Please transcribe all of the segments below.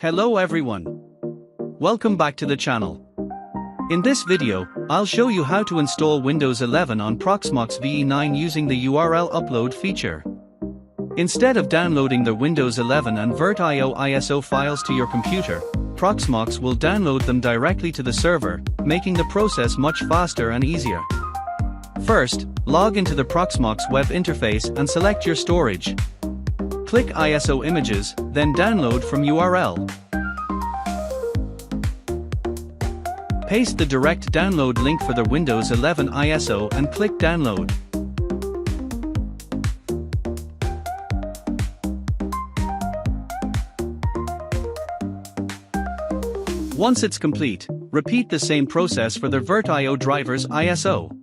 Hello everyone. Welcome back to the channel. In this video, I'll show you how to install Windows 11 on Proxmox VE 9 using the URL upload feature. Instead of downloading the Windows 11 and VirtIO ISO files to your computer, Proxmox will download them directly to the server, making the process much faster and easier. First, log into the Proxmox web interface and select your storage. Click ISO images, then download from URL. Paste the direct download link for the Windows 11 ISO and click download. Once it's complete, repeat the same process for the VirtIO driver's ISO.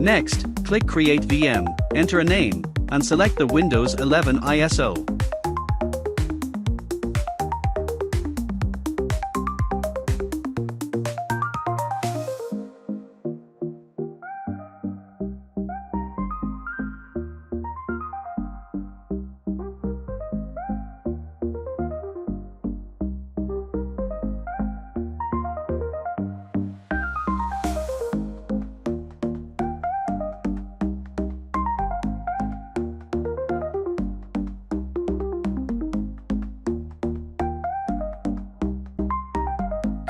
Next, click Create VM, enter a name, and select the Windows 11 ISO.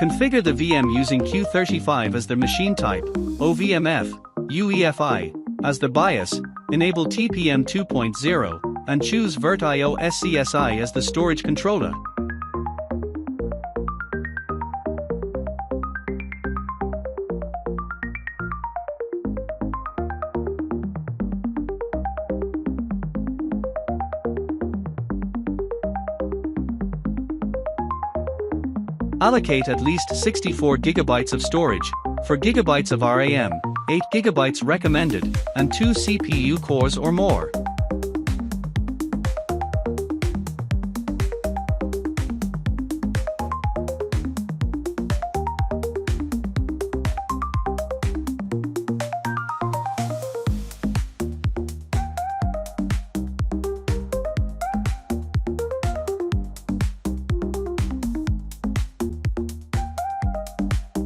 Configure the VM using Q35 as the machine type, OVMF, UEFI, as the BIOS, enable TPM 2.0, and choose VirtIO SCSI as the storage controller. Allocate at least 64 GB of storage, 4 GB of RAM, 8 GB recommended, and 2 CPU cores or more.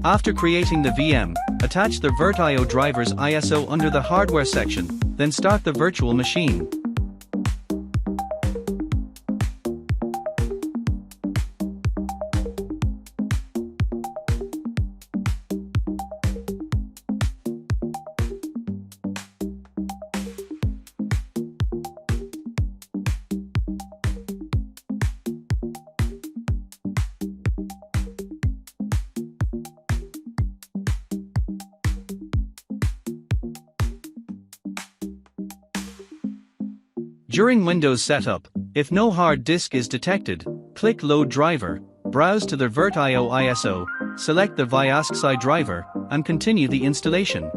After creating the VM, attach the VirtIO driver's ISO under the hardware section, then start the virtual machine. During Windows setup, if no hard disk is detected, click Load Driver, browse to the VirtIO ISO, select the VirtIO driver, and continue the installation.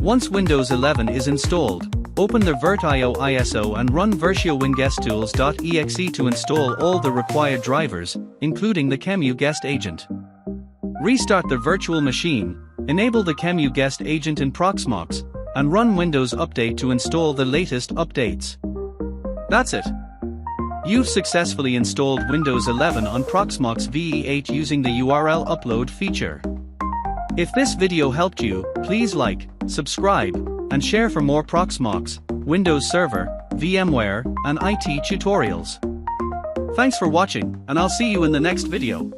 Once Windows 11 is installed, open the VirtIO ISO and run VirtIO winguesttools.exe to install all the required drivers, including the QEMU guest agent. Restart the virtual machine, enable the QEMU guest agent in Proxmox, and run Windows Update to install the latest updates. That's it. You've successfully installed Windows 11 on Proxmox VE 8 using the URL upload feature. If this video helped you, please like, subscribe, and share for more Proxmox, Windows Server, VMware, and IT tutorials. Thanks for watching, and I'll see you in the next video.